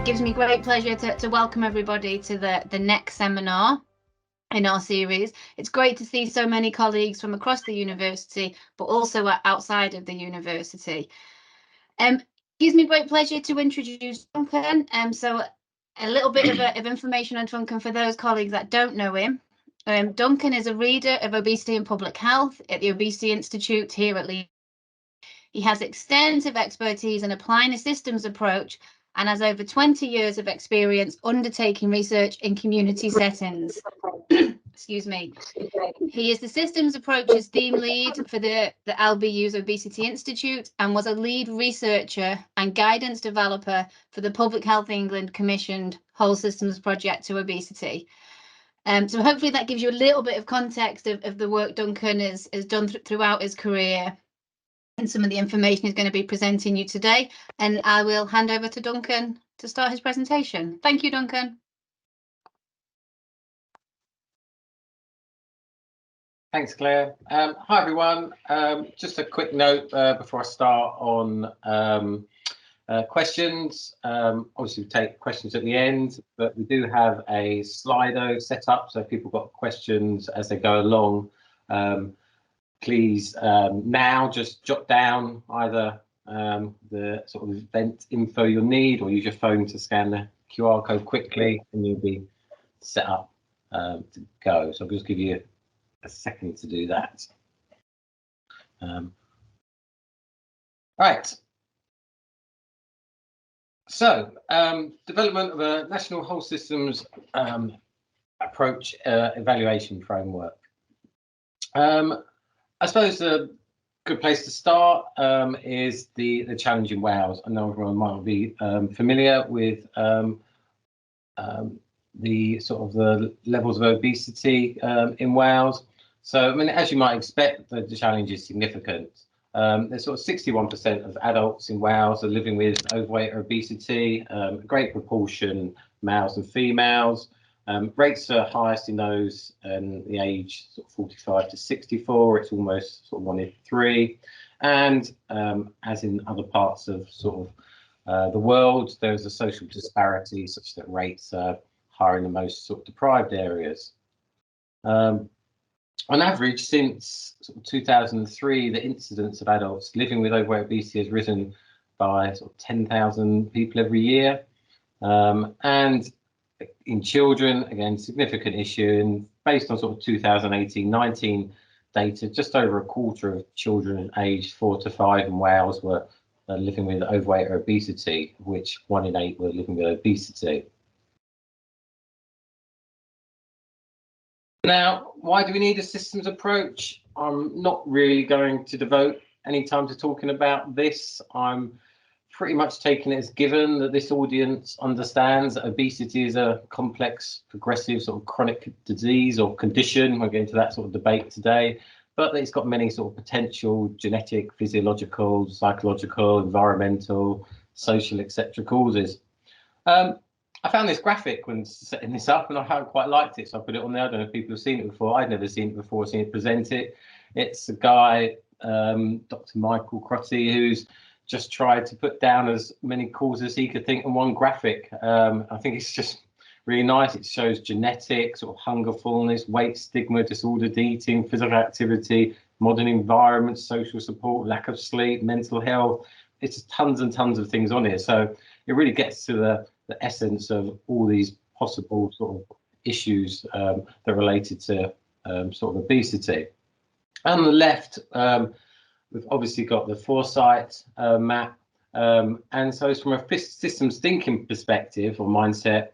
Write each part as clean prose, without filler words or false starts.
gives me great pleasure to welcome everybody to the next seminar in our series. It's great to see so many colleagues from across the university, but also outside of the university. Gives me great pleasure to introduce Duncan. So a little bit of information on Duncan for those colleagues that don't know him. Duncan is a reader of obesity and public health at the Obesity Institute here at Leeds. He has extensive expertise in applying a systems approach and has over 20 years of experience undertaking research in community settings. Excuse me. He is the Systems Approaches Theme Lead for the LBU's Obesity Institute and was a lead researcher and guidance developer for the Public Health England commissioned Whole Systems Project to Obesity. So hopefully that gives you a little bit of context of the work Duncan has done throughout his career and some of the information he's going to be presenting you today. And I will hand over to Duncan to start his presentation. Thank you, Duncan. Thanks, Claire. Hi, everyone. Just a quick note before I start on questions. Obviously, we take questions at the end, but we do have a Slido set up, so if people got questions as they go along, please now just jot down either the sort of event info you'll need, or use your phone to scan the QR code quickly, and you'll be set up to go. So I'll just give you a second to do that. Right. So, development of a national whole systems approach evaluation framework. I suppose a good place to start is the challenge in Wales. I know everyone might be familiar with the sort of the levels of obesity in Wales. So, I mean, as you might expect, the challenge is significant. There's sort of 61% of adults in Wales are living with overweight or obesity, a great proportion males and females. Rates are highest in those in the age sort of 45 to 64. It's almost sort of 1 in 3. And as in other parts of sort of the world, there's a social disparity such that rates are higher in the most sort of deprived areas. On average, since sort of 2003, the incidence of adults living with overweight obesity has risen by sort of 10,000 people every year. And in children, again, significant issue. And based on sort of 2018-19 data, just over a quarter of children aged 4 to 5 in Wales were living with overweight or obesity, of which 1 in 8 were living with obesity. Now, why do we need a systems approach? I'm not really going to devote any time to talking about this. I'm pretty much taking it as given that this audience understands that obesity is a complex, progressive, sort of chronic disease or condition. We'll get into that sort of debate today, but it's got many sort of potential genetic, physiological, psychological, environmental, social, etc. causes. I found this graphic when setting this up, and I quite liked it, so I put it on there. I don't know if people have seen it before. I'd never seen it before, seen it presented. It's a guy, Dr. Michael Crotty, who's just tried to put down as many causes as he could think in one graphic. I think it's just really nice. It shows genetics, sort of hunger, fullness, weight, stigma, disordered eating, physical activity, modern environment, social support, lack of sleep, mental health. It's just tons and tons of things on here. So it really gets to the essence of all these possible sort of issues that are related to sort of obesity. On the left, we've obviously got the foresight map, and so it's from a systems thinking perspective or mindset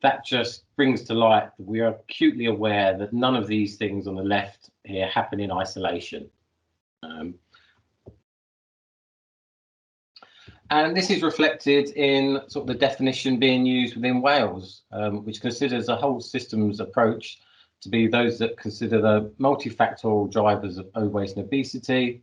that just brings to light that we are acutely aware that none of these things on the left here happen in isolation. And this is reflected in sort of the definition being used within Wales, which considers a whole systems approach to be those that consider the multifactorial drivers of overweight and obesity,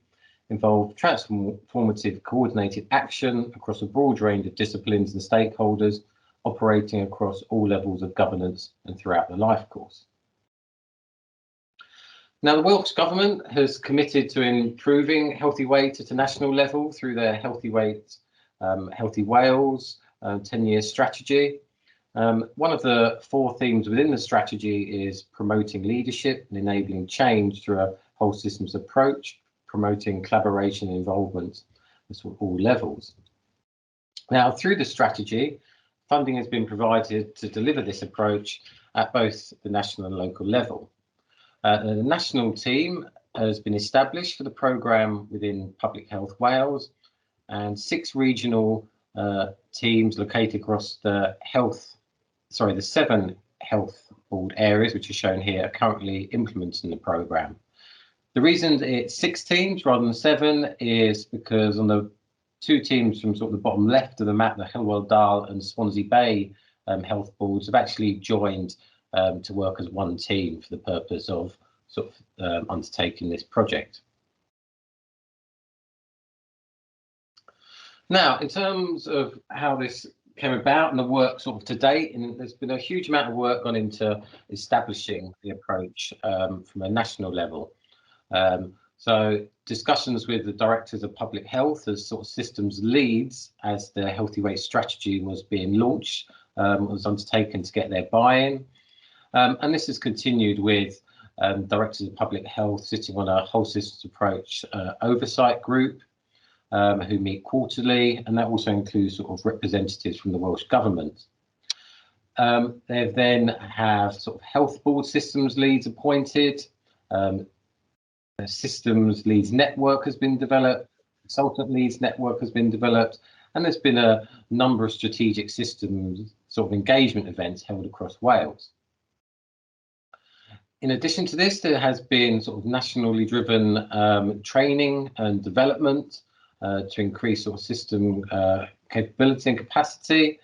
involve transformative coordinated action across a broad range of disciplines and stakeholders, operating across all levels of governance and throughout the life course. Now, the Welsh Government has committed to improving healthy weight at a national level through their Healthy Weight, Healthy Wales 10-year strategy. One of the 4 themes within the strategy is promoting leadership and enabling change through a whole systems approach, promoting collaboration and involvement at all levels. Now, through the strategy, funding has been provided to deliver this approach at both the national and local level. The national team has been established for the programme within Public Health Wales, and 6 regional teams located across the 7 health board areas, which are shown here, are currently implementing the programme. The reason it's 6 teams rather than 7 is because on the 2 teams from sort of the bottom left of the map, the Hillwell Dale and Swansea Bay health boards have actually joined to work as one team for the purpose of undertaking this project. Now, in terms of how this came about and the work sort of to date, and there's been a huge amount of work gone into establishing the approach from a national level. So discussions with the directors of public health as sort of systems leads as the Healthy Weight strategy was being launched was undertaken to get their buy-in. And this has continued with directors of public health sitting on a whole systems approach oversight group who meet quarterly, and that also includes sort of representatives from the Welsh Government. They then have sort of health board systems leads appointed. A systems leads network has been developed, consultant leads network has been developed, and there's been a number of strategic systems sort of engagement events held across Wales. In addition to this, there has been sort of nationally driven training and development to increase sort of system capability and capacity.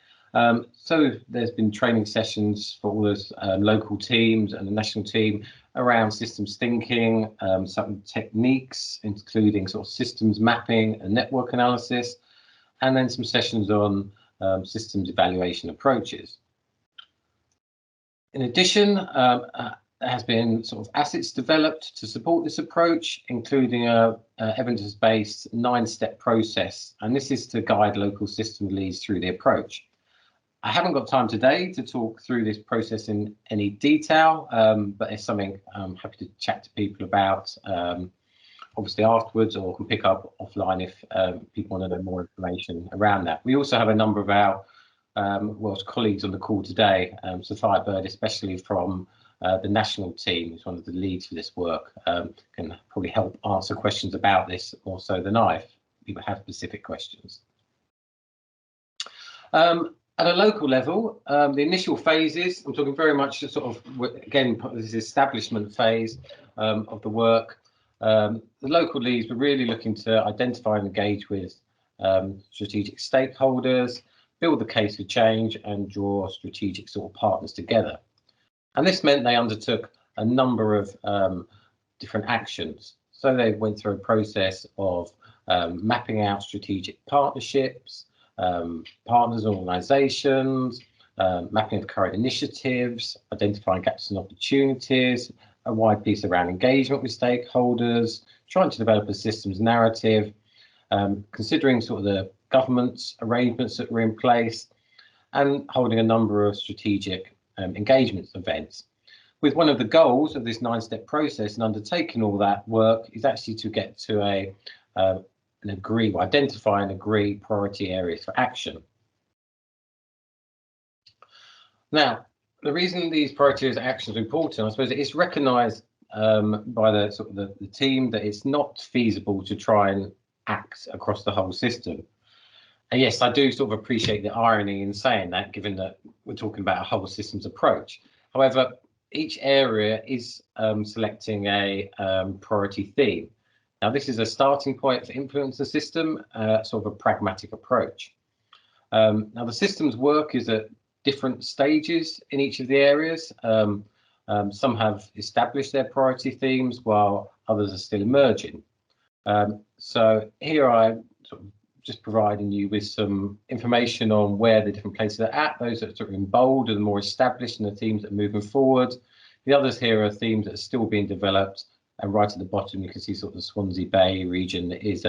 So there's been training sessions for all those local teams and the national team around systems thinking, some techniques, including sort of systems mapping and network analysis, and then some sessions on systems evaluation approaches. In addition, there has been sort of assets developed to support this approach, including a evidence-based 9-step process, and this is to guide local system leads through the approach. I haven't got time today to talk through this process in any detail, but it's something I'm happy to chat to people about, obviously afterwards, or can pick up offline if people want to know more information around that. We also have a number of our Welsh colleagues on the call today, Sophia Bird, especially from the national team, who's one of the leads for this work, can probably help answer questions about this more so than I, if people have specific questions. At a local level, the initial phases, I'm talking very much sort of, again, this establishment phase of the work. The local leads were really looking to identify and engage with strategic stakeholders, build the case for change, and draw strategic sort of partners together. And this meant they undertook a number of different actions. So they went through a process of mapping out strategic partnerships, partners and organisations, mapping of current initiatives, identifying gaps and opportunities, a wide piece around engagement with stakeholders, trying to develop a systems narrative, considering sort of the government's arrangements that were in place, and holding a number of strategic engagement events. With one of the goals of this 9-step process and undertaking all that work is actually to get to identify and agree priority areas for action. Now, the reason these priority areas of action are important, I suppose, it's recognised by the team that it's not feasible to try and act across the whole system. And yes, I do sort of appreciate the irony in saying that, given that we're talking about a whole systems approach. However, each area is selecting a priority theme. Now, this is a starting point for implementing the system, sort of a pragmatic approach. Now, the systems work is at different stages in each of the areas. Some have established their priority themes, while others are still emerging. So here I sort of just providing you with some information on where the different places are at. Those that are sort of in bold are the more established and the themes that are moving forward. The others here are themes that are still being developed. And right at the bottom, you can see sort of the Swansea Bay region that is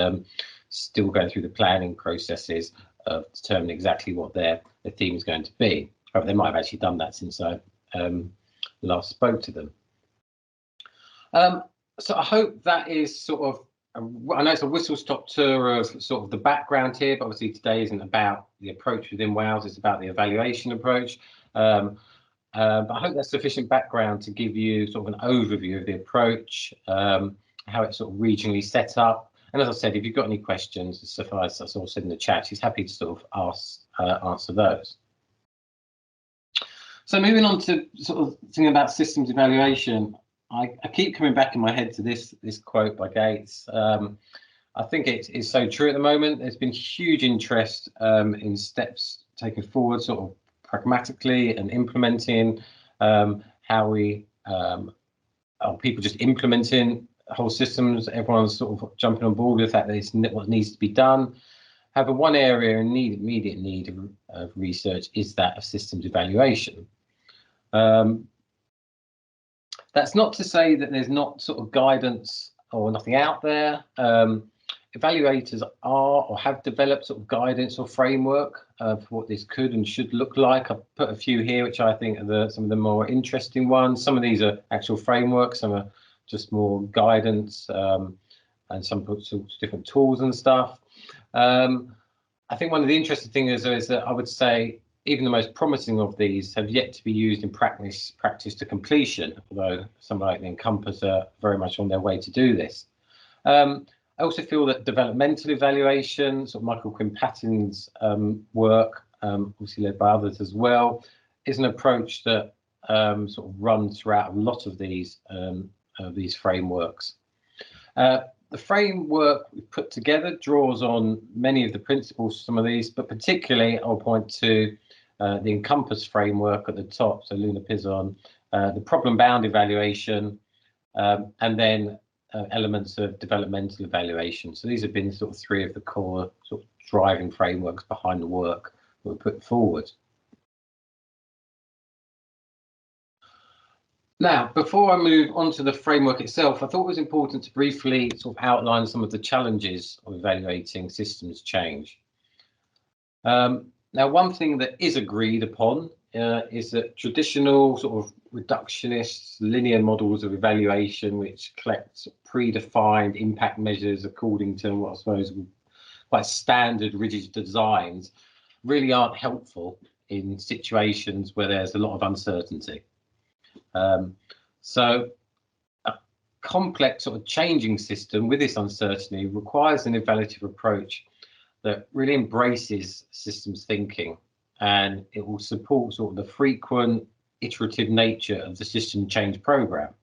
still going through the planning processes determine exactly what their theme is going to be. However, they might have actually done that since I last spoke to them. So I hope that is sort of, I know it's a whistle-stop tour of sort of the background here, but obviously today isn't about the approach within Wales, it's about the evaluation approach. But I hope that's sufficient background to give you sort of an overview of the approach, how it's sort of regionally set up. And as I said, if you've got any questions, suffice that's all said in the chat, she's happy to sort of answer those. So moving on to sort of thinking about systems evaluation, I keep coming back in my head to this quote by Gates. I think it is so true at the moment. There's been huge interest in steps taken forward, sort of pragmatically, and implementing how we are people just implementing whole systems. Everyone's sort of jumping on board with that. It's what needs to be done. However, one area in immediate need of research is that of systems evaluation. That's not to say that there's not sort of guidance or nothing out there. Evaluators are or have developed sort of guidance or framework for what this could and should look like. I've put a few here, which I think are some of the more interesting ones. Some of these are actual frameworks, some are just more guidance, and some sorts of different tools and stuff. I think one of the interesting things is that I would say even the most promising of these have yet to be used in practice to completion, although some like the Encompass are very much on their way to do this. I also feel that developmental evaluation, sort of Michael Quinn-Patton's work, obviously led by others as well, is an approach that sort of runs throughout a lot of these frameworks. The framework we've put together draws on many of the principles of some of these, but particularly I'll point to the Encompass framework at the top, so Luna Pizon, the problem-bound evaluation, and then elements of developmental evaluation. So these have been sort of three of the core sort of driving frameworks behind the work that we put forward. Now, before I move on to the framework itself, I thought it was important to briefly sort of outline some of the challenges of evaluating systems change. Now, one thing that is agreed upon is that traditional sort of reductionist linear models of evaluation, which collect predefined impact measures according to what I suppose quite standard rigid designs, really aren't helpful in situations where there's a lot of uncertainty. So a complex sort of changing system with this uncertainty requires an evaluative approach that really embraces systems thinking, and it will support sort of the frequent iterative nature of the system change program.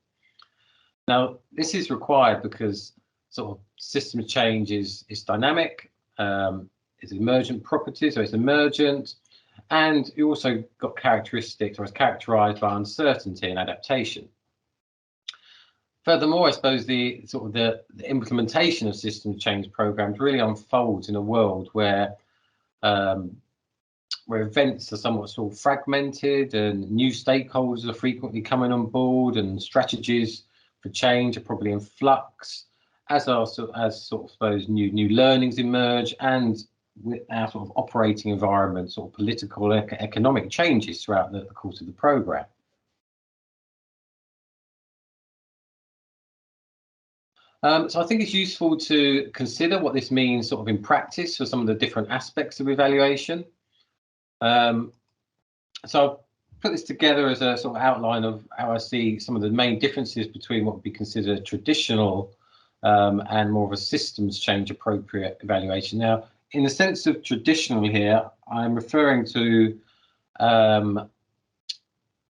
Now, this is required because sort of system change is dynamic, it's emergent properties, so it's emergent, and you also got characteristics, or is characterized by uncertainty and adaptation. Furthermore, I suppose the implementation of system change programs really unfolds in a world where events are somewhat sort of fragmented, and new stakeholders are frequently coming on board, and strategies for change are probably in flux, as sort of those new learnings emerge, and with our sort of operating environment, sort of political, economic changes throughout the course of the program. So I think it's useful to consider what this means sort of in practice for some of the different aspects of evaluation. So I've put this together as a sort of outline of how I see some of the main differences between what would be considered traditional and more of a systems change appropriate evaluation. Now, in the sense of traditional here, I'm referring to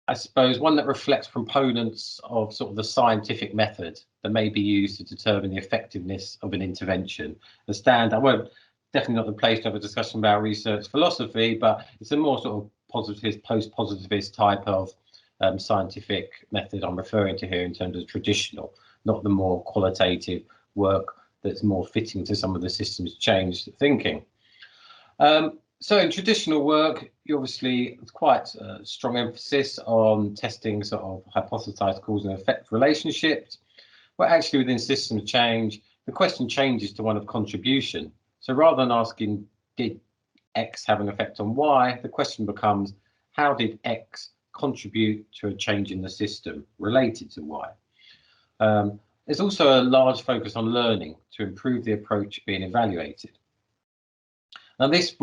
I suppose one that reflects components of sort of the scientific method that may be used to determine the effectiveness of an intervention. I won't, definitely not the place to have a discussion about research philosophy, but it's a more sort of positivist, post-positivist type of scientific method I'm referring to here in terms of traditional, not the more qualitative work that's more fitting to some of the systems change thinking. So in traditional work, you obviously quite a strong emphasis on testing sort of hypothesized cause and effect relationships, but actually within systems change, the question changes to one of contribution. So rather than asking, did X have an effect on Y, the question becomes, how did X contribute to a change in the system related to Y? There's also a large focus on learning to improve the approach being evaluated. Now, this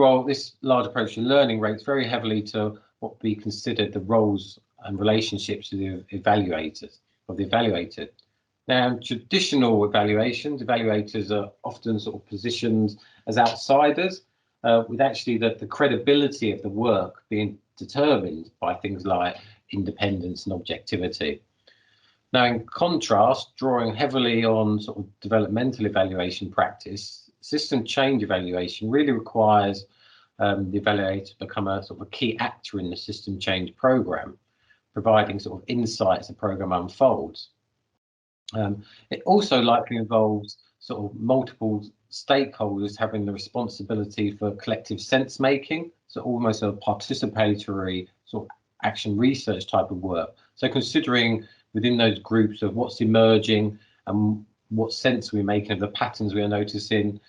large approach to learning rates very heavily to what we considered the roles and relationships of the evaluators, of the evaluated. Now, in traditional evaluations, evaluators are often sort of positioned as outsiders, with actually the credibility of the work being determined by things like independence and objectivity. Now, in contrast, drawing heavily on sort of developmental evaluation practice, system change evaluation really requires the evaluator to become a sort of a key actor in the system change program, providing sort of insights the program unfolds. It also likely involves sort of multiple stakeholders having the responsibility for collective sense making, so almost a participatory sort of action research type of work. So considering within those groups of what's emerging and what sense we're making of the patterns we are noticing,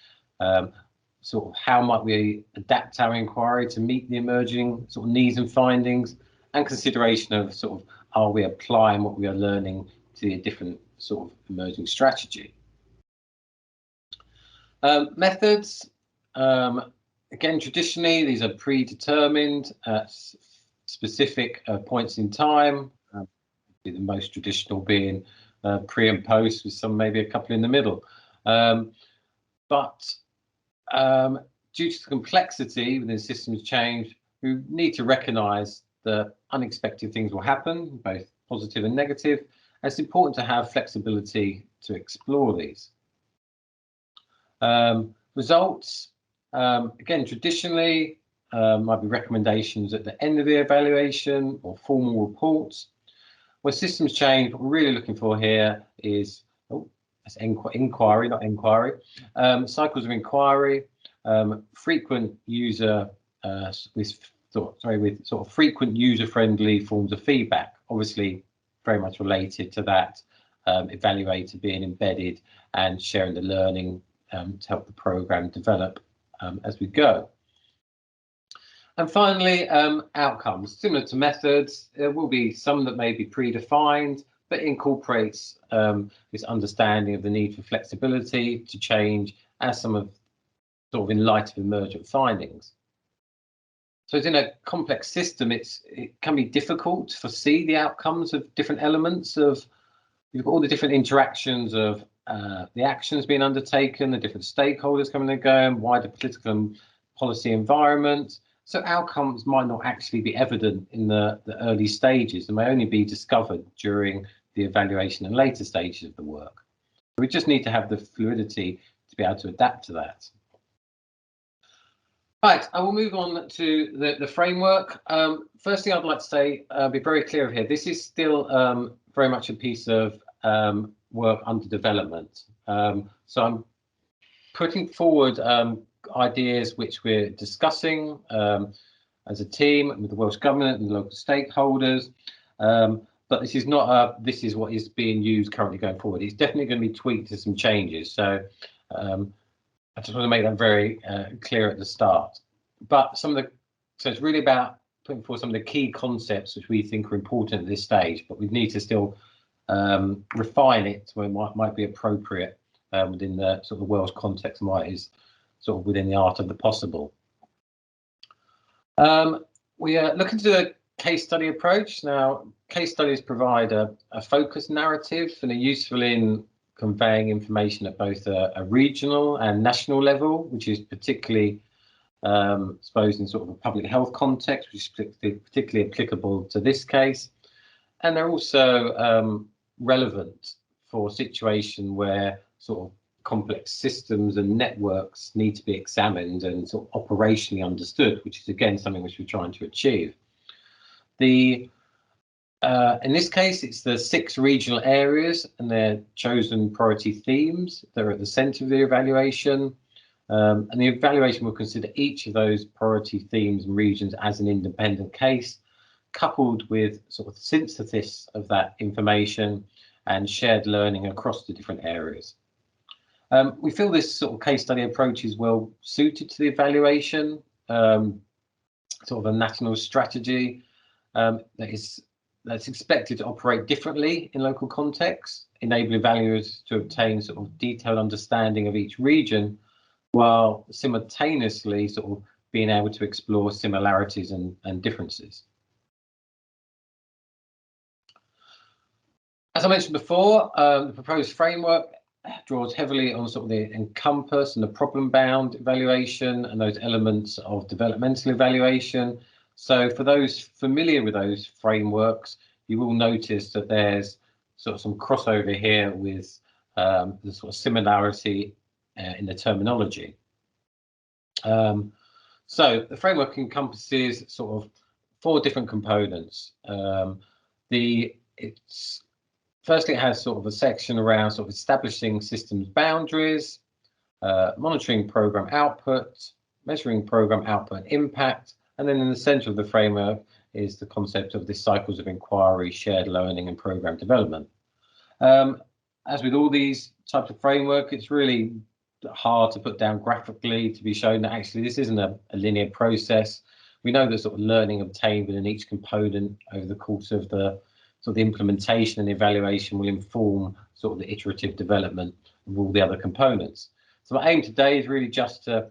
sort of how might we adapt our inquiry to meet the emerging sort of needs and findings, and consideration of sort of are we applying what we are learning to a different sort of emerging strategy. Methods, again, traditionally these are predetermined at specific points in time, the most traditional being pre and post, with some maybe a couple in the middle. But due to the complexity within systems change, we need to recognise that unexpected things will happen, both positive and negative. And it's important to have flexibility to explore these. Results, again, traditionally might be recommendations at the end of the evaluation or formal reports. Where systems change, what we're really looking for here is that's inquiry, not enquiry. Cycles of inquiry, frequent user with sort of frequent user-friendly forms of feedback. Obviously, very much related to that evaluator being embedded and sharing the learning to help the program develop as we go. And finally, outcomes. Similar to methods, there will be some that may be predefined, but incorporates this understanding of the need for flexibility to change as some of sort of in light of emergent findings. So in a complex system, it can be difficult to foresee the outcomes of different elements of, you've got all the different interactions of the actions being undertaken, the different stakeholders coming and going, wider political and policy environment. So outcomes might not actually be evident in the early stages and may only be discovered during the evaluation and later stages of the work. We just need to have the fluidity to be able to adapt to that. Right, I will move on to the framework. First thing I'd like to say, be very clear here, this is still very much a piece of work under development. So I'm putting forward ideas which we're discussing as a team with the Welsh Government and the local stakeholders. But this is not this is what is being used currently going forward. It's definitely going to be tweaked to some changes. So I just want to make that very clear at the start. But so it's really about putting forward some of the key concepts which we think are important at this stage, but we need to still refine it to where it might be appropriate within the sort of the Welsh context, and what is sort of within the art of the possible. We are looking to the case study approach. Now, case studies provide a focused narrative and are useful in conveying information at both a regional and national level, which is particularly suppose in sort of a public health context, which is particularly applicable to this case. And they're also relevant for a situation where sort of complex systems and networks need to be examined and sort of operationally understood, which is again something which we're trying to achieve. In this case, it's the 6 regional areas and their chosen priority themes that are at the centre of the evaluation. And the evaluation will consider each of those priority themes and regions as an independent case, coupled with sort of synthesis of that information and shared learning across the different areas. We feel this sort of case study approach is well suited to the evaluation sort of a national strategy that's expected to operate differently in local contexts, enable evaluators to obtain sort of detailed understanding of each region, while simultaneously sort of being able to explore similarities and differences. As I mentioned before, the proposed framework draws heavily on sort of the encompass and the problem-bound evaluation and those elements of developmental evaluation. So for those familiar with those frameworks, you will notice that there's sort of some crossover here with the sort of similarity in the terminology. So the framework encompasses sort of 4 different components. Firstly, it has sort of a section around sort of establishing systems boundaries, monitoring program output, measuring program output impact, and then in the center of the framework is the concept of the cycles of inquiry, shared learning, and program development. As with all these types of framework, it's really hard to put down graphically to be shown that actually this isn't a linear process. We know that sort of learning obtained within each component over the course of the sort of the implementation and evaluation will inform sort of the iterative development of all the other components. So my aim today is really just to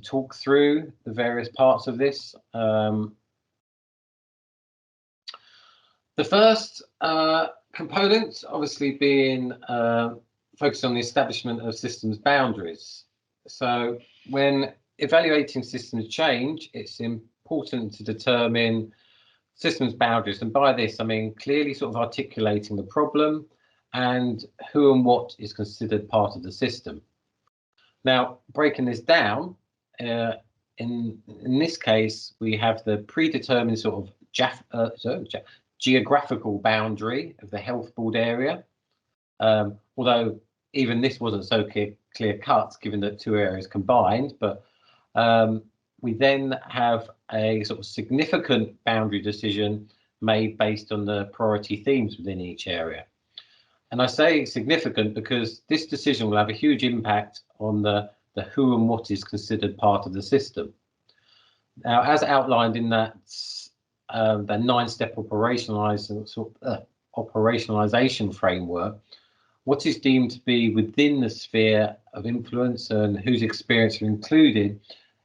talk through the various parts of this. The first component obviously being focused on the establishment of systems boundaries. So when evaluating systems change, it's important to determine systems boundaries, and by this I mean clearly sort of articulating the problem and who and what is considered part of the system. Now, breaking this down, in this case we have the predetermined sort of geographical boundary of the health board area, although even this wasn't so clear cut given that 2 areas combined, but we then have a sort of significant boundary decision made based on the priority themes within each area. And I say significant because this decision will have a huge impact on the who and what is considered part of the system. Now, as outlined in that the 9-step operationalization framework, what is deemed to be within the sphere of influence and whose experience are included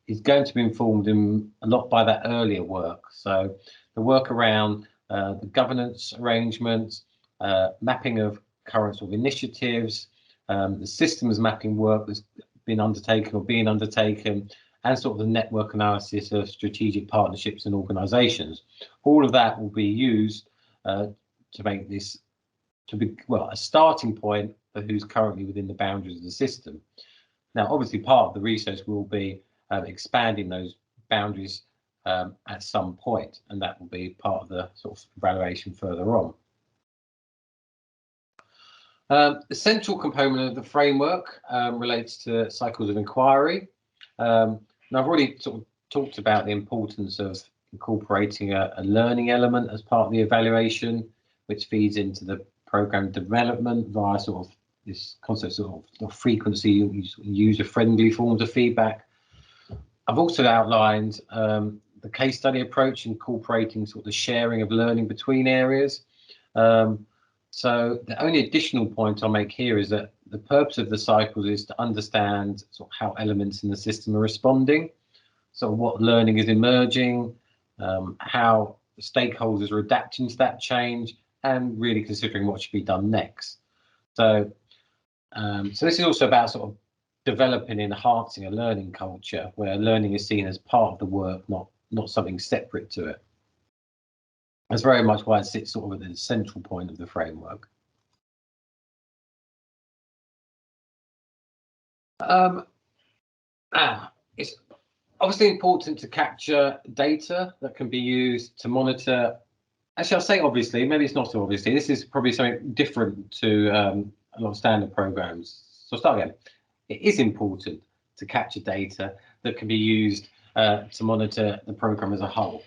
is going to be informed a lot by that earlier work. So the work around the governance arrangements, mapping of current sort of initiatives, the systems mapping work that's been undertaken or being undertaken, and sort of the network analysis of strategic partnerships and organisations. All of that will be used to make this to be, well, a starting point for who's currently within the boundaries of the system. Now, obviously, part of the research will be expanding those boundaries at some point, and that will be part of the sort of evaluation further on. The central component of the framework relates to cycles of inquiry. And I've already sort of talked about the importance of incorporating a learning element as part of the evaluation, which feeds into the program development via sort of this concept of frequency, user-friendly forms of feedback. I've also outlined the case study approach, incorporating sort of the sharing of learning between areas. So the only additional point I'll make here is that the purpose of the cycles is to understand sort of how elements in the system are responding, so what learning is emerging, how stakeholders are adapting to that change, and really considering what should be done next. So, so this is also about sort of developing and enhancing a learning culture where learning is seen as part of the work, not something separate to it. That's very much why it sits sort of at the central point of the framework. It's obviously important to capture data that can be used to monitor. Actually, I'll say obviously, maybe it's not so obviously. This is probably something different to a lot of standard programs. So I'll start again. It is important to capture data that can be used to monitor the program as a whole.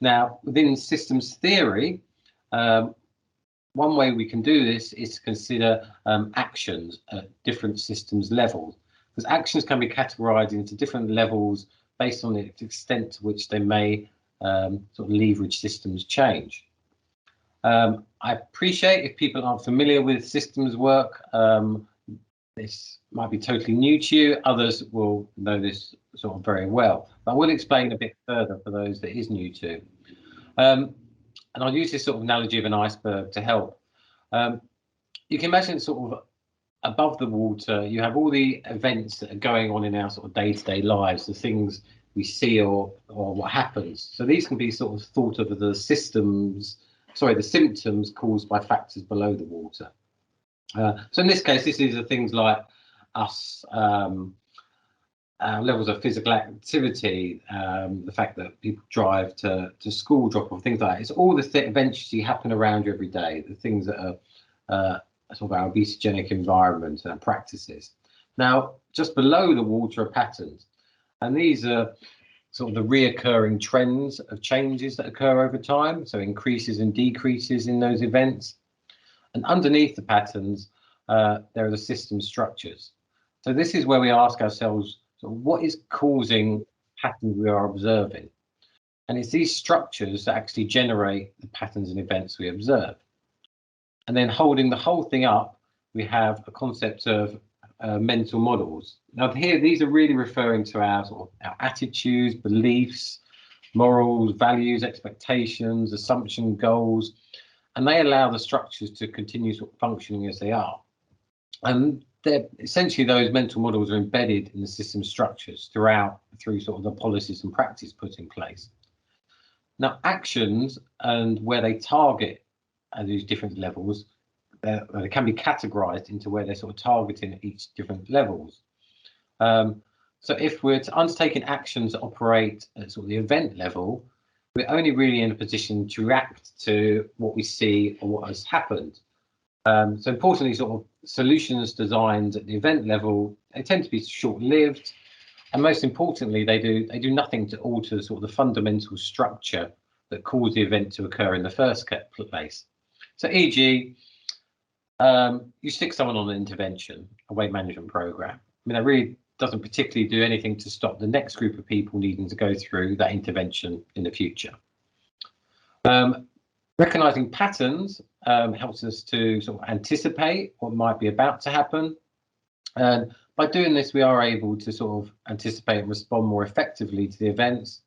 Now, within systems theory, one way we can do this is to consider actions at different systems levels, because actions can be categorized into different levels based on the extent to which they may sort of leverage systems change. I appreciate if people aren't familiar with systems work, this might be totally new to you. Others will know this sort of very well. But I will explain a bit further for those that is new to. And I'll use this sort of analogy of an iceberg to help. You can imagine sort of above the water, you have all the events that are going on in our sort of day-to-day lives, the things we see or what happens. So these can be sort of thought of as the symptoms caused by factors below the water. So in this case, this is the things like us, levels of physical activity, the fact that people drive to school, drop off, things like that. It's all the events you happen around you every day, the things that are sort of our obesogenic environment and practices. Now, just below the water are patterns, and these are sort of the reoccurring trends of changes that occur over time, so increases and decreases in those events. And underneath the patterns, there are the system structures. So this is where we ask ourselves, so what is causing patterns we are observing? And it's these structures that actually generate the patterns and events we observe. And then holding the whole thing up, we have a concept of mental models. Now here, these are really referring to our sort of our attitudes, beliefs, morals, values, expectations, assumptions, goals, and they allow the structures to continue sort of functioning as they are. And they're essentially, those mental models are embedded in the system structures through sort of the policies and practice put in place. Now, actions and where they target at these different levels, they can be categorized into where they're sort of targeting at each different levels. So if we're undertaking actions that operate at sort of the event level, we're only really in a position to react to what we see or what has happened. So importantly, sort of solutions designed at the event level, they tend to be short-lived, and most importantly, they do nothing to alter sort of the fundamental structure that caused the event to occur in the first place. So, e.g., you stick someone on an intervention, a weight management program. I mean, that really doesn't particularly do anything to stop the next group of people needing to go through that intervention in the future. Recognizing patterns helps us to sort of anticipate what might be about to happen. And by doing this, we are able to sort of anticipate and respond more effectively to the events.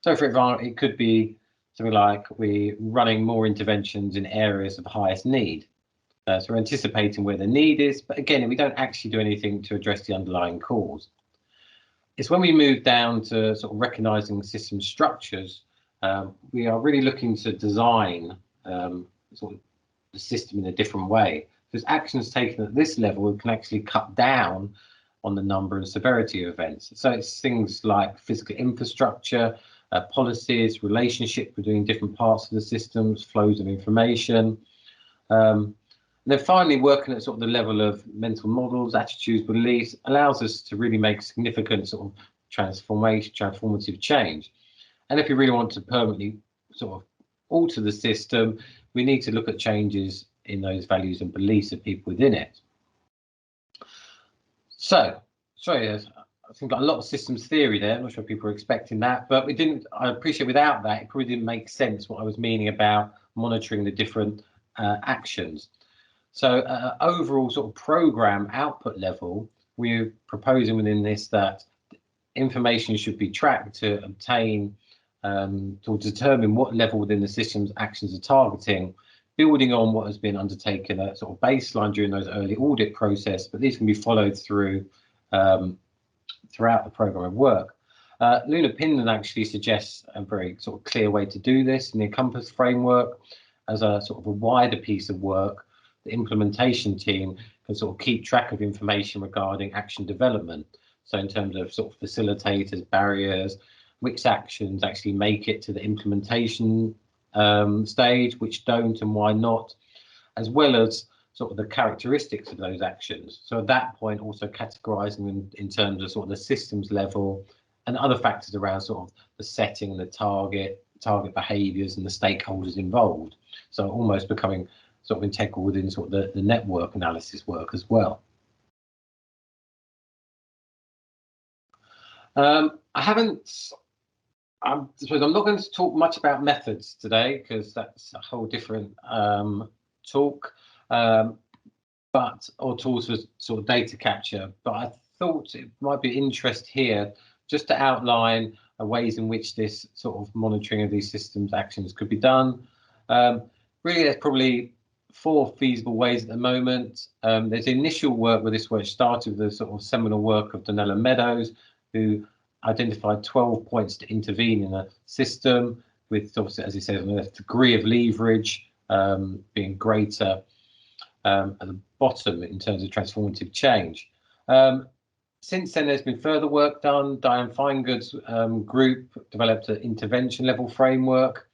So, for example, it could be something like we're running more interventions in areas of highest need. So we're anticipating where the need is, but again, we don't actually do anything to address the underlying cause. It's when we move down to sort of recognizing system structures, we are really looking to design sort of the system in a different way. Because actions taken at this level can actually cut down on the number and severity of events. So it's things like physical infrastructure, policies, relationship between different parts of the systems, flows of information. And then finally, working at sort of the level of mental models, attitudes, beliefs allows us to really make significant sort of transformative change. And if you really want to permanently sort of alter the system, we need to look at changes in those values and beliefs of people within it. So, sorry, I think got a lot of systems theory there. I'm not sure people were expecting that, but I appreciate without that, it probably didn't make sense what I was meaning about monitoring the different actions. So overall sort of program output level, we're proposing within this that information should be tracked to obtain to determine what level within the system's actions are targeting, building on what has been undertaken at sort of baseline during those early audit process, but these can be followed through throughout the program of work. Luna Pinlan actually suggests a very sort of clear way to do this in the Encompass framework as a sort of a wider piece of work. The implementation team can sort of keep track of information regarding action development. So in terms of sort of facilitators, barriers, which actions actually make it to the implementation stage, which don't and why not, as well as sort of the characteristics of those actions. So at that point, also categorizing them in terms of sort of the systems level and other factors around sort of the setting, the target behaviors and the stakeholders involved. So almost becoming sort of integral within sort of the network analysis work as well. I haven't. I suppose I'm not going to talk much about methods today because that's a whole different talk, or tools for sort of data capture. But I thought it might be interest here just to outline ways in which this sort of monitoring of these systems actions could be done. Really, there's probably 4 feasible ways at the moment. There's initial work where this work started with the sort of seminal work of Donella Meadows, who identified 12 points to intervene in a system with, obviously, as he says, a degree of leverage being greater at the bottom in terms of transformative change. Since then, there's been further work done. Diane Finegood's group developed an intervention level framework,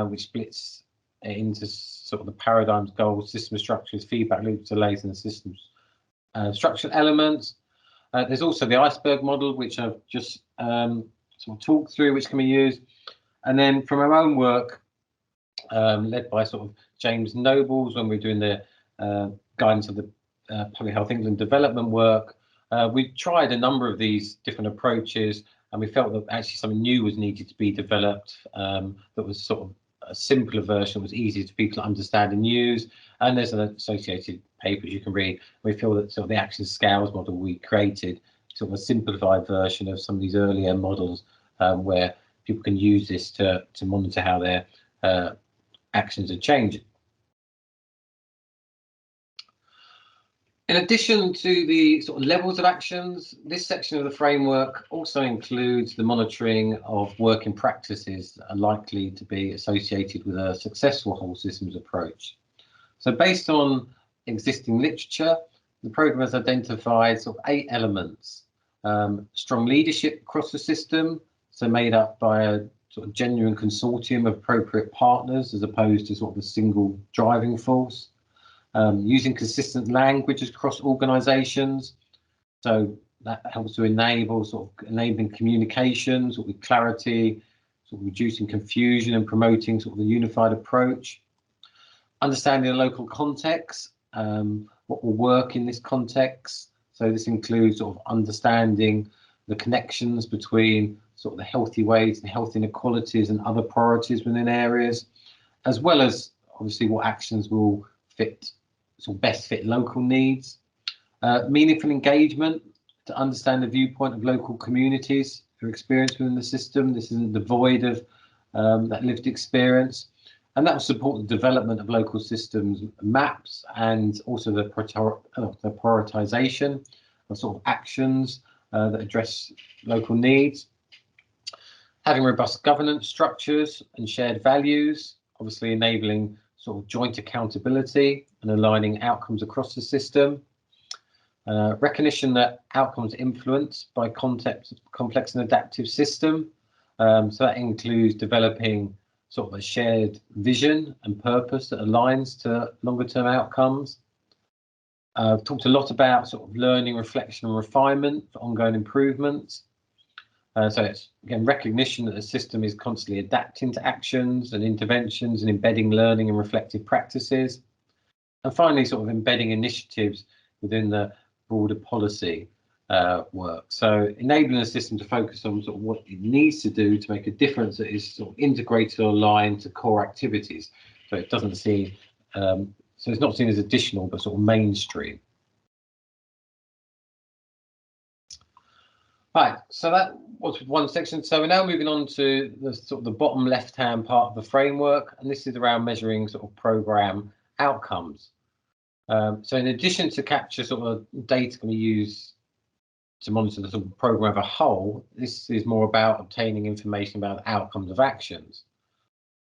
which splits into sort of the paradigms, goals, system structures, feedback loops, delays, and the system's structural elements. There's also the iceberg model, which I've just sort of talked through, which can be used. And then from our own work, led by sort of James Nobles, when we're doing the guidance of the Public Health England development work, we tried a number of these different approaches, and we felt that actually something new was needed to be developed that was sort of a simpler version, was easier for people to understand and use. And there's an associated paper you can read. We feel that sort of the action scales model we created, sort of a simplified version of some of these earlier models, where people can use this to monitor how their actions are changing. In addition to the sort of levels of actions, this section of the framework also includes the monitoring of working practices that are likely to be associated with a successful whole systems approach. So based on existing literature, the programme has identified sort of 8 elements. Strong leadership across the system, so made up by a sort of genuine consortium of appropriate partners as opposed to sort of a single driving force. Using consistent language across organisations, so that helps to enable sort of enabling communications with clarity, sort of reducing confusion and promoting sort of a unified approach. Understanding the local context, what will work in this context. So this includes sort of understanding the connections between sort of the healthy ways and health inequalities and other priorities within areas, as well as obviously what actions will fit, sort of best fit local needs. Meaningful engagement to understand the viewpoint of local communities who are experienced within the system. This isn't devoid of that lived experience. And that will support the development of local systems maps and also the prioritisation of sort of actions that address local needs. Having robust governance structures and shared values, obviously enabling sort of joint accountability and aligning outcomes across the system. Recognition that outcomes are influenced by complex and adaptive system. So that includes developing sort of a shared vision and purpose that aligns to longer term outcomes. I've talked a lot about sort of learning, reflection and refinement for ongoing improvements. So it's, again, recognition that the system is constantly adapting to actions and interventions and embedding learning and reflective practices. And finally, sort of embedding initiatives within the broader policy work. So enabling the system to focus on sort of what it needs to do to make a difference that is sort of integrated or aligned to core activities. So it doesn't see, so it's not seen as additional, but sort of mainstream. Right, so that was one section. So we're now moving on to the sort of the bottom left-hand part of the framework, and this is around measuring sort of programme outcomes. So in addition to capture sort of data can be used to monitor the sort of programme as a whole, this is more about obtaining information about the outcomes of actions.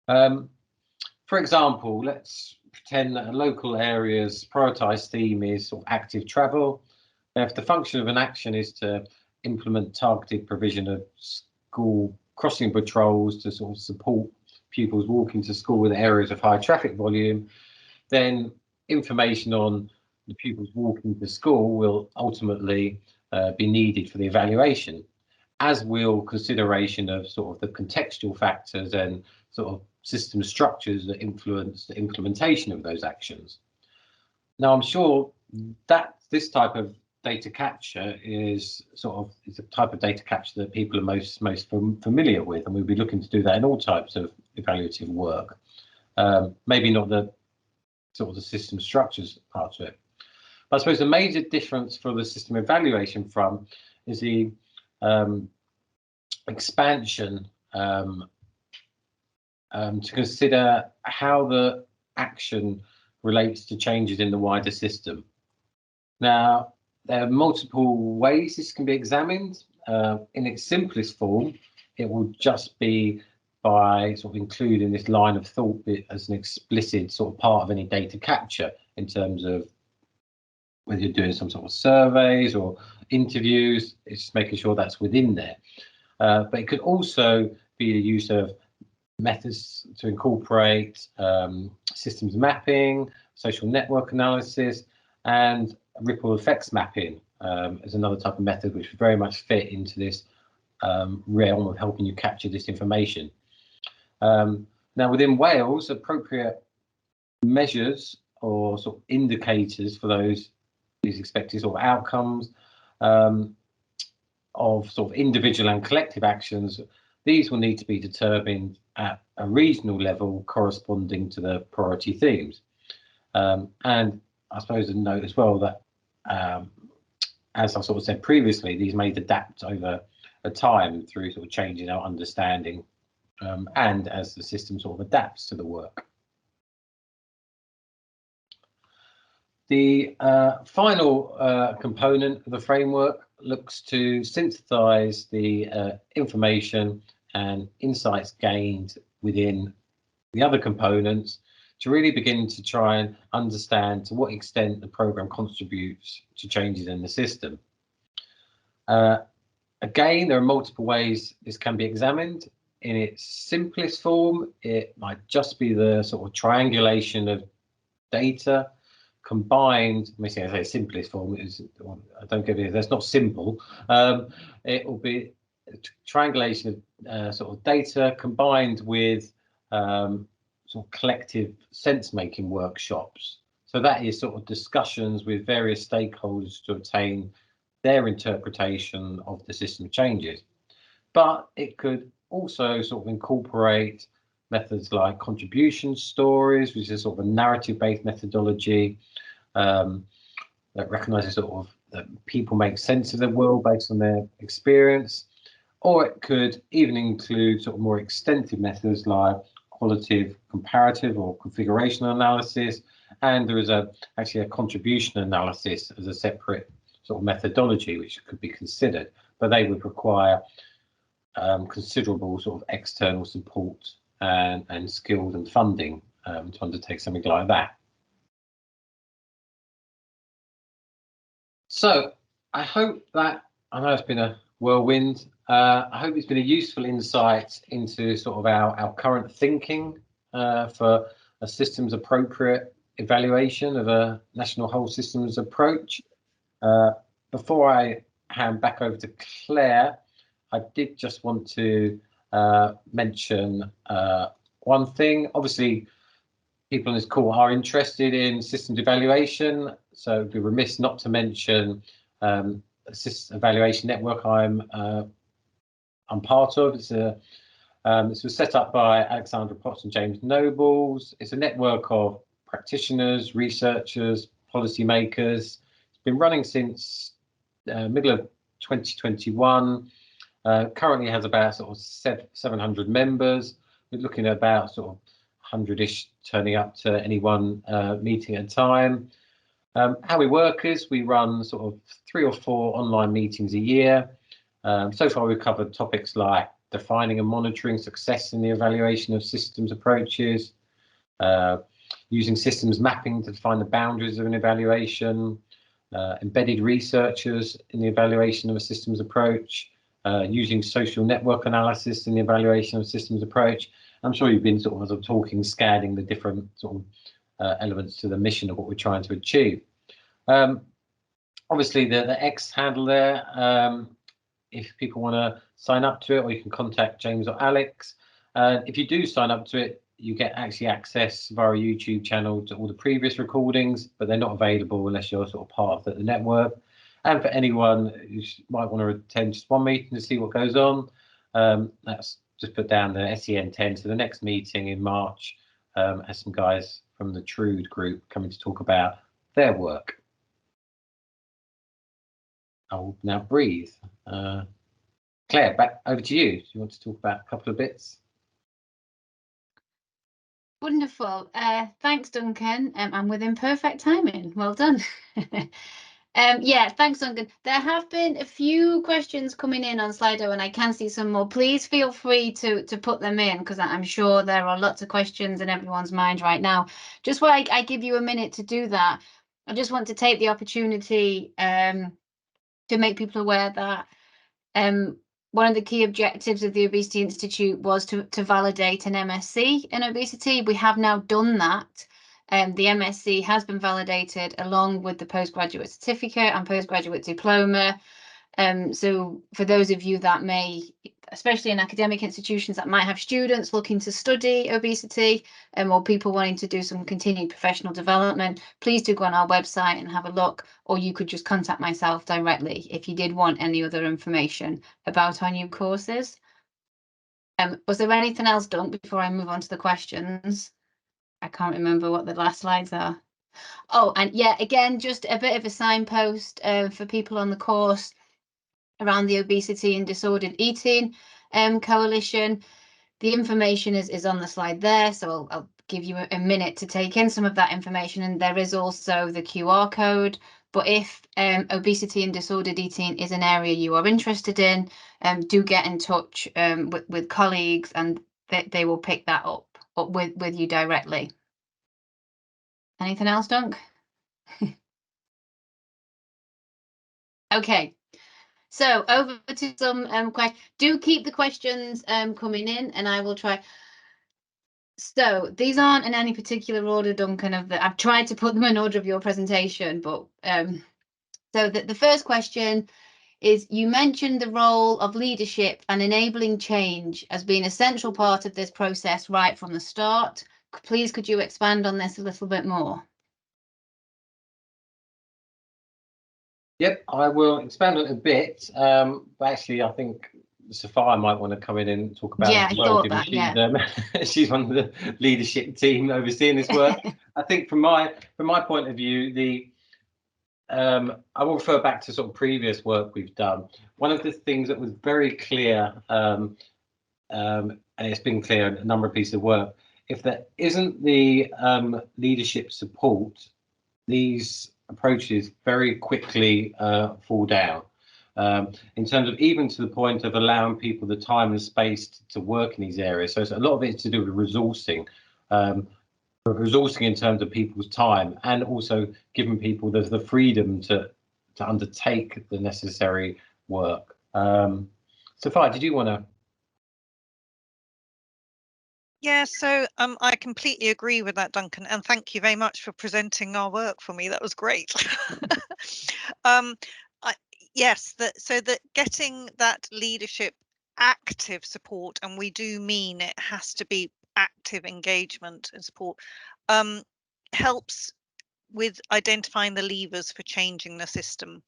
For example, let's pretend that a local area's prioritised theme is sort of active travel. Now, if the function of an action is to implement targeted provision of school crossing patrols to sort of support pupils walking to school in areas of high traffic volume, then information on the pupils walking to school will ultimately be needed for the evaluation, as will consideration of sort of the contextual factors and sort of system structures that influence the implementation of those actions. Now, I'm sure that this type of data capture is it's a type of data capture that people are most familiar with, and we'll be looking to do that in all types of evaluative work. Maybe not the the system structures part of it. But I suppose the major difference for the system evaluation front is the expansion to consider how the action relates to changes in the wider system. Now, there are multiple ways this can be examined. In its simplest form, it will just be by including this line of thought bit as an explicit part of any data capture, in terms of whether you're doing some surveys or interviews. It's just making sure that's within there. But it could also be the use of methods to incorporate systems mapping, social network analysis, and ripple effects mapping as another type of method which would very much fit into this realm of helping you capture this information. Now, within Wales, appropriate measures or indicators for these expected outcomes of individual and collective actions, these will need to be determined at a regional level corresponding to the priority themes. And I suppose a note as well that, as I said previously, these may adapt over a time through changing our understanding and as the system adapts to the work. The final component of the framework looks to synthesize the information and insights gained within the other components to really begin to try and understand to what extent the programme contributes to changes in the system. Again, there are multiple ways this can be examined. In its simplest form, it might just be the triangulation of data combined. Let me say, I say simplest form is, I don't get it, that's not simple. It will be a triangulation of data combined with collective sense-making workshops. So that is discussions with various stakeholders to obtain their interpretation of the system changes. But it could also incorporate methods like contribution stories, which is a narrative-based methodology that recognises that people make sense of the world based on their experience. Or it could even include more extensive methods like qualitative, comparative, or configurational analysis. And there is actually a contribution analysis as a separate methodology which could be considered, but they would require considerable external support and skills and funding to undertake something like that. So I hope that, I know it's been a whirlwind, I hope it's been a useful insight into our current thinking for a systems appropriate evaluation of a national whole systems approach. Before I hand back over to Claire, I did just want to mention one thing. Obviously, people on this call are interested in systems evaluation, so it'd be remiss not to mention a systems evaluation network I'm part of. This was set up by Alexandra Potts and James Nobles. It's a network of practitioners, researchers, policymakers. It's been running since middle of 2021. Currently has about 700 members. We're looking at about 100-ish turning up to any one meeting at a time. How we work is we run 3 or 4 online meetings a year. So far we've covered topics like defining and monitoring success in the evaluation of systems approaches, using systems mapping to define the boundaries of an evaluation, embedded researchers in the evaluation of a systems approach, using social network analysis in the evaluation of a systems approach. I'm sure you've been as I'm talking, scanning the different elements to the mission of what we're trying to achieve. Obviously, the X handle there, if people want to sign up to it, or you can contact James or Alex. If you do sign up to it, you get actually access via a YouTube channel to all the previous recordings, but they're not available unless you're part of the network. And for anyone who might want to attend just one meeting to see what goes on, that's just put down the SEN 10. So the next meeting in March has some guys from the Trude group coming to talk about their work. I'll now breathe. Claire, back over to you. Do you want to talk about a couple of bits? Wonderful. Thanks, Duncan. I'm within perfect timing. Well done. Yeah, thanks, Duncan. There have been a few questions coming in on Slido, and I can see some more. Please feel free to put them in, because I'm sure there are lots of questions in everyone's mind right now. Just while I give you a minute to do that, I just want to take the opportunity to make people aware that one of the key objectives of the Obesity Institute was to validate an MSc in obesity. We have now done that. The MSc has been validated along with the postgraduate certificate and postgraduate diploma. So for those of you that may, especially in academic institutions that might have students looking to study obesity, or people wanting to do some continued professional development, please do go on our website and have a look, or you could just contact myself directly if you did want any other information about our new courses. Was there anything else, Dunk, before I move on to the questions? I can't remember what the last slides are. Oh, and yeah, again, just a bit of a signpost for people on the course around the Obesity and Disordered Eating Coalition. The information is on the slide there, so I'll give you a minute to take in some of that information, and there is also the QR code. But if obesity and disordered eating is an area you are interested in, do get in touch with colleagues, and they will pick that up with you directly. Anything else, Dunk? Okay. So over to some questions. Do keep the questions coming in, and I will try. So these aren't in any particular order, Duncan. I've tried to put them in order of your presentation, but so the first question is: you mentioned the role of leadership and enabling change as being a central part of this process right from the start. Please, could you expand on this a little bit more? Yep, I will expand on it a bit. But actually, I think Sophia might want to come in and talk about Yeah, it as I well, thought given that, she's, yeah. she's one of the leadership team overseeing this work. I think from my point of view, I will refer back to sort of previous work we've done. One of the things that was very clear, and it's been clear in a number of pieces of work, if there isn't the leadership support, these approaches very quickly fall down. In terms of even to the point of allowing people the time and space to work in these areas. So a lot of it is to do with resourcing, resourcing in terms of people's time, and also giving people the freedom to undertake the necessary work. Sophia, did you want to? Yeah, so I completely agree with that, Duncan, and thank you very much for presenting our work for me. That was great. Yes, so that getting that leadership active support, and we do mean it has to be active engagement and support, helps with identifying the levers for changing the system,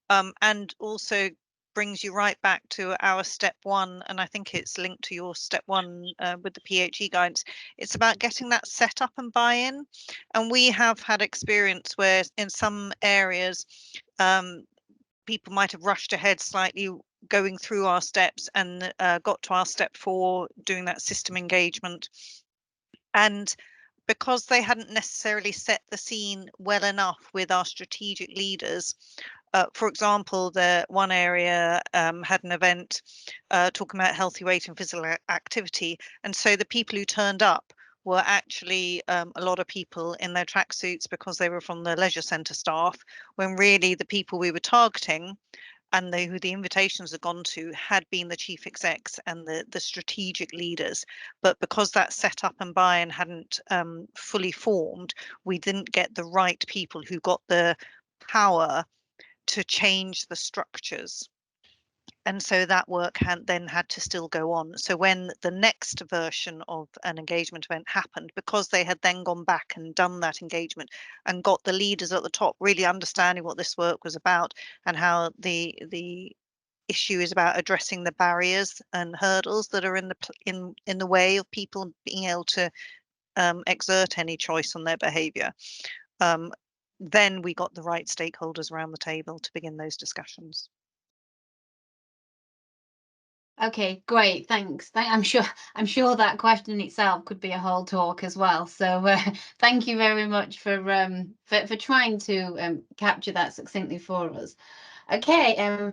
and also brings you right back to our step one, and I think it's linked to your step one with the PHE guidance. It's about getting that set up and buy-in, and we have had experience where in some areas people might have rushed ahead slightly going through our steps and got to our step 4 doing that system engagement, and because they hadn't necessarily set the scene well enough with our strategic leaders. For example, the one area had an event talking about healthy weight and physical activity. And so the people who turned up were actually a lot of people in their tracksuits because they were from the leisure centre staff, when really the people we were targeting and who the invitations had gone to had been the chief execs and the strategic leaders. But because that setup and buy-in hadn't fully formed, we didn't get the right people who got the power to change the structures. And so that work then had to still go on. So when the next version of an engagement event happened, because they had then gone back and done that engagement and got the leaders at the top really understanding what this work was about and how the issue is about addressing the barriers and hurdles that are in the way of people being able to exert any choice on their behaviour. Then we got the right stakeholders around the table to begin those discussions. Okay, great, thanks. I'm sure that question in itself could be a whole talk as well. So thank you very much for trying to capture that succinctly for us. Okay,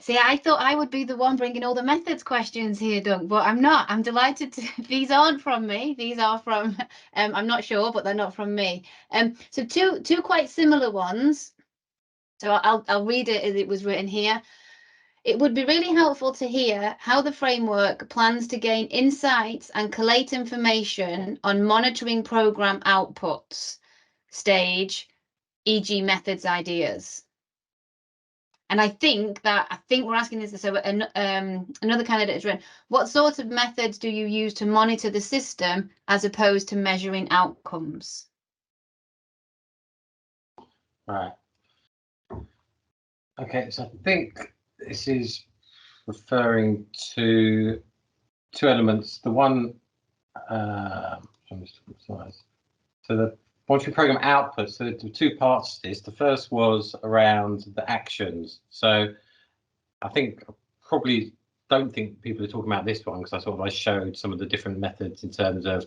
see, I thought I would be the one bringing all the methods questions here, Dunk, but I'm not. I'm delighted to. These aren't from me. These are from. I'm not sure, but they're not from me. So two quite similar ones. So I'll read it as it was written here. It would be really helpful to hear how the framework plans to gain insights and collate information on monitoring program outputs, stage, e.g. methods, ideas. And I think we're asking this. So another candidate has written, what sorts of methods do you use to monitor the system as opposed to measuring outcomes? Right. Okay, so I think this is referring to two elements. The one, so the monitoring program output. So the two parts to this. The first was around the actions. So I think probably don't think people are talking about this one because I showed some of the different methods in terms of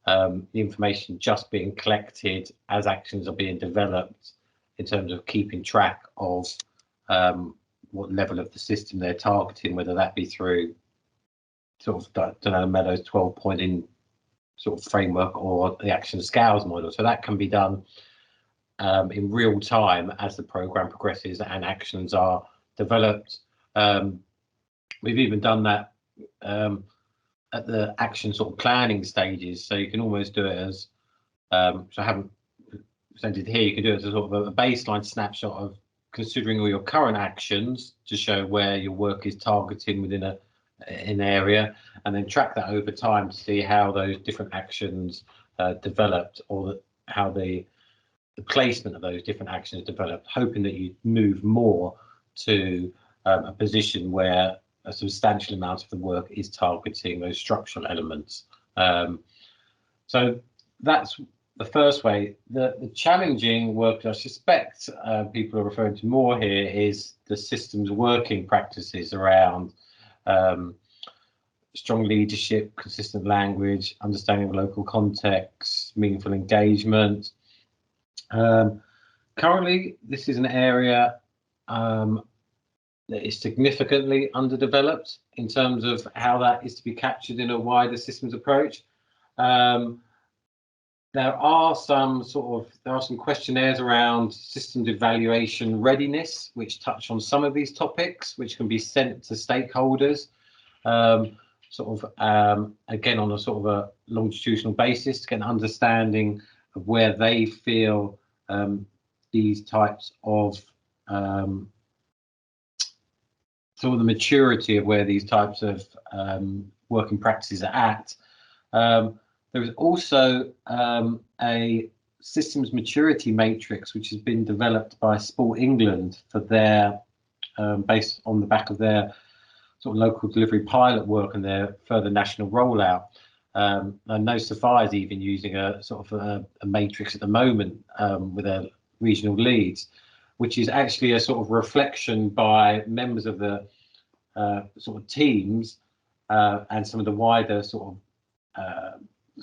the information just being collected as actions are being developed, in terms of keeping track of what level of the system they're targeting, whether that be through sort of, I don't know, Meadows 12-point sort of framework or the action scales model. So that can be done in real time as the program progresses and actions are developed. We've even done that at the action sort of planning stages. So you can almost do it as, so I haven't presented here, you can do it as a sort of a baseline snapshot of considering all your current actions to show where your work is targeting within an area, and then track that over time to see how those different actions developed, or how the placement of those different actions developed, hoping that you move more to a position where a substantial amount of the work is targeting those structural elements. So that's the first way. The challenging work I suspect people are referring to more here is the systems working practices around strong leadership, consistent language, understanding of local context, meaningful engagement. Currently, this is an area that is significantly underdeveloped in terms of how that is to be captured in a wider systems approach. There are some questionnaires around systems evaluation readiness, which touch on some of these topics, which can be sent to stakeholders, again on a sort of a longitudinal basis to get an understanding of where they feel these types of sort of the maturity of where these types of working practices are at. There is also a systems maturity matrix which has been developed by Sport England for their based on the back of their sort of local delivery pilot work and their further national rollout. And No Safari is even using a sort of a matrix at the moment with their regional leads, which is actually a sort of reflection by members of the sort of teams and some of the wider sort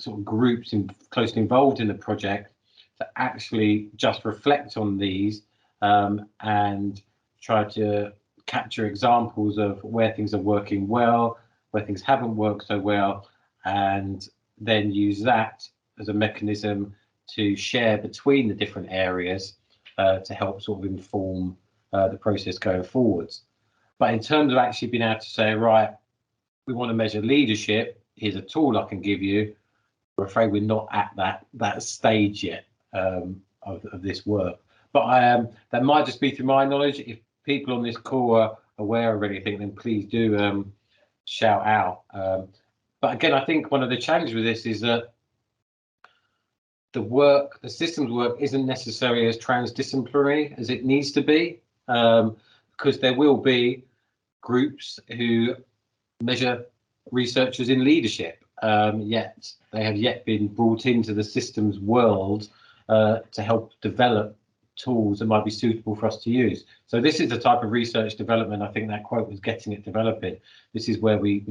of groups closely involved in the project to actually just reflect on these and try to capture examples of where things are working well, where things haven't worked so well, and then use that as a mechanism to share between the different areas to help sort of inform the process going forwards. But in terms of actually being able to say, right, we want to measure leadership, here's a tool I can give you, we're afraid we're not at that stage yet of this work. But that might just be through my knowledge. If people on this call are aware of anything, then please do shout out. But again, I think one of the challenges with this is that the systems work isn't necessarily as transdisciplinary as it needs to be, because there will be groups who measure researchers in leadership, yet they have yet been brought into the systems world to help develop tools that might be suitable for us to use. So this is the type of research development, I think that quote was getting it developing. This is where we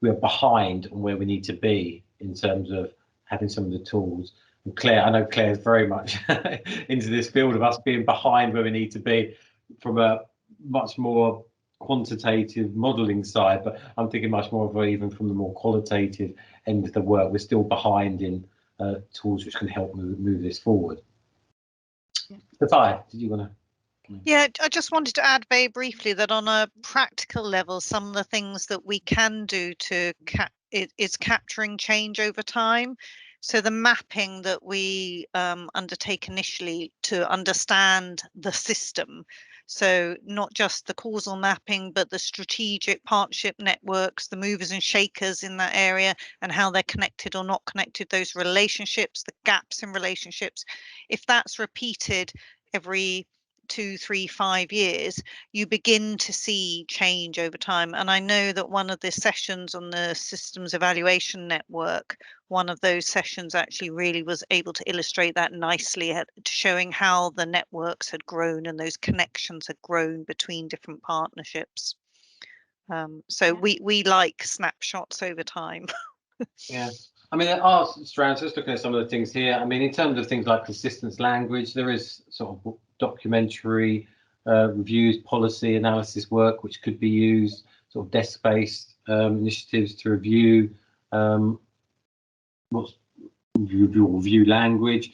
are behind on where we need to be in terms of having some of the tools. And Claire, I know Claire's very much into this field of us being behind where we need to be from a much more quantitative modelling side, but I'm thinking much more of even from the more qualitative end of the work. We're still behind in tools which can help move this forward. Sophia, did you want to? Yeah, I just wanted to add very briefly that on a practical level, some of the things that we can do to is capturing change over time. So the mapping that we undertake initially to understand the system. So not just the causal mapping, but the strategic partnership networks, the movers and shakers in that area, and how they're connected or not connected, those relationships, the gaps in relationships. If that's repeated every 2, 3, 5 years, you begin to see change over time. And I know that one of the sessions on the systems evaluation network, one of those sessions actually really was able to illustrate that nicely, showing how the networks had grown and those connections had grown between different partnerships. So we like snapshots over time. Yeah, I mean, there are strands. Just looking at some of the things here. I mean, in terms of things like consistent language, there is sort of documentary reviews, policy analysis work, which could be used, sort of desk-based initiatives to review review language,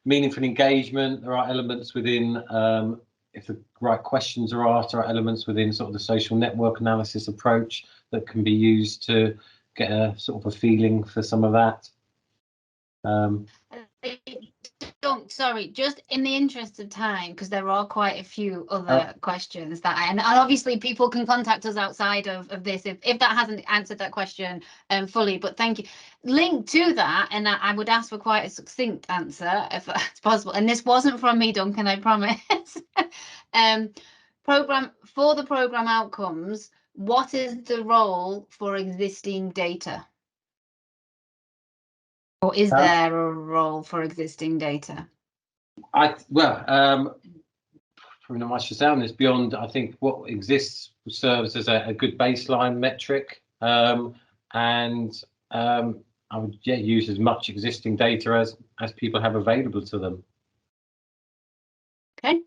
meaningful engagement. There are elements within, if the right questions are asked, there are elements within sort of the social network analysis approach that can be used to get a sort of a feeling for some of that. Sorry, just in the interest of time, because there are quite a few other questions that and obviously people can contact us outside of this if that hasn't answered that question fully, but thank you. Linked to that, and I would ask for quite a succinct answer if that's possible, and this wasn't from me, Duncan, I promise. For the program outcomes, what is the role for existing data? Or is there a role for existing data? Probably not much to say on this beyond, I think what exists serves as a good baseline metric, and I would use as much existing data as people have available to them. Okay.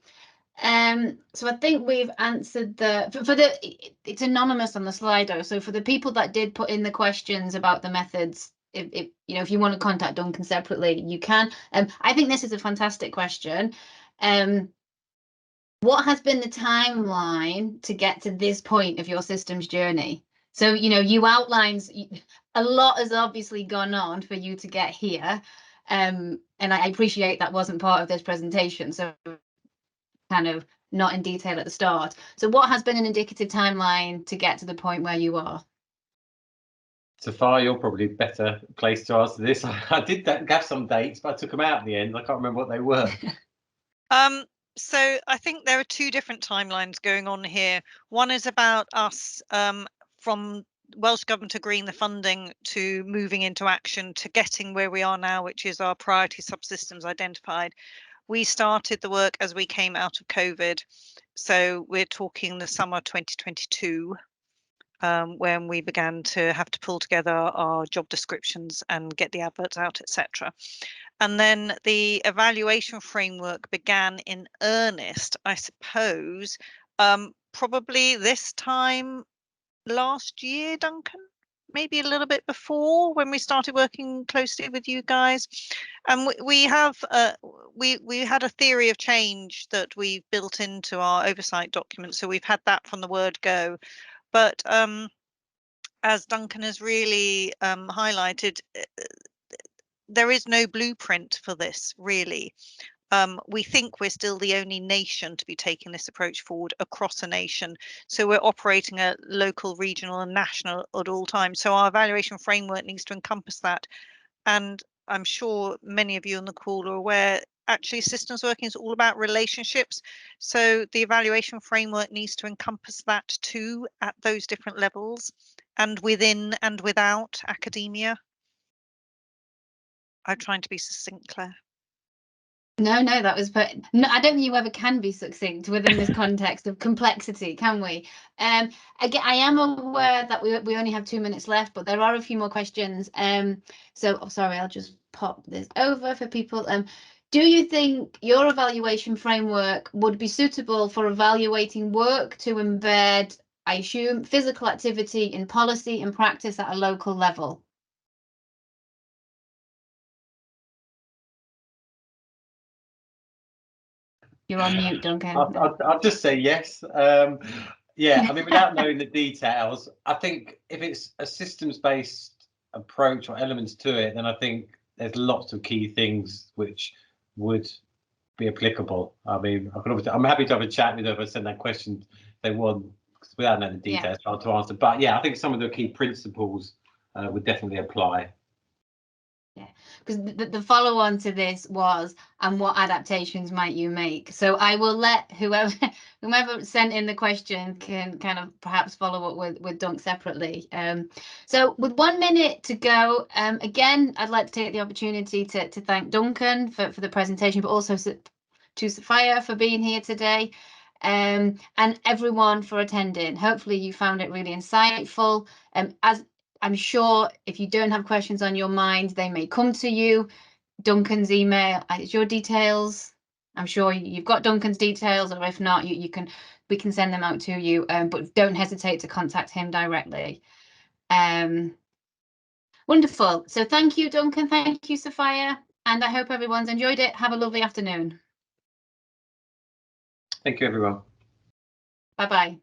So I think we've answered it's anonymous on the Slido. So for the people that did put in the questions about the methods, if you want to contact Duncan separately, you can. I think this is a fantastic question. What has been the timeline to get to this point of your systems journey? So, you outlined a lot has obviously gone on for you to get here. And I appreciate that wasn't part of this presentation. So kind of not in detail at the start. So what has been an indicative timeline to get to the point where you are? Sophia, you're probably better placed to answer this. I did have some dates, but I took them out in the end. I can't remember what they were. So I think there are two different timelines going on here. One is about us from Welsh Government agreeing the funding to moving into action to getting where we are now, which is our priority subsystems identified. We started the work as we came out of COVID. So we're talking the summer 2022, when we began to have to pull together our job descriptions and get the adverts out, etc. And then the evaluation framework began in earnest, I suppose, probably this time last year, Duncan, maybe a little bit before, when we started working closely with you guys. And we had a theory of change that we've built into our oversight document. So we've had that from the word go. But as Duncan has really highlighted, there is no blueprint for this, really. We think we're still the only nation to be taking this approach forward across a nation. So we're operating at local, regional and national at all times. So our evaluation framework needs to encompass that. And I'm sure many of you on the call are aware, actually systems working is all about relationships. So the evaluation framework needs to encompass that too at those different levels and within and without academia. I'm trying to be succinct, Claire. No, that was no, I don't think you ever can be succinct within this context of complexity, can we? Again, I am aware that we only have 2 minutes left, but there are a few more questions. So sorry, I'll just pop this over for people. Do you think your evaluation framework would be suitable for evaluating work to embed, I assume, physical activity in policy and practice at a local level? You're on mute, Duncan. I'll just say yes. Yeah, I mean, without knowing the details, I think if it's a systems-based approach or elements to it, then I think there's lots of key things which would be applicable. I mean, I'm happy to have a chat with whoever send that question if they want, without knowing the details, try to answer. But yeah, I think some of the key principles would definitely apply. Yeah, because the follow on to this was, and what adaptations might you make? So I will let whomever sent in the question can kind of perhaps follow up with Dunk separately. So with 1 minute to go, again, I'd like to take the opportunity to thank Duncan for the presentation, but also to Sophia for being here today, and everyone for attending. Hopefully you found it really insightful. As I'm sure if you don't have questions on your mind, they may come to you. Duncan's email, it's your details. I'm sure you've got Duncan's details, or if not, we can send them out to you. But don't hesitate to contact him directly. Wonderful. So thank you, Duncan. Thank you, Sophia. And I hope everyone's enjoyed it. Have a lovely afternoon. Thank you, everyone. Bye-bye.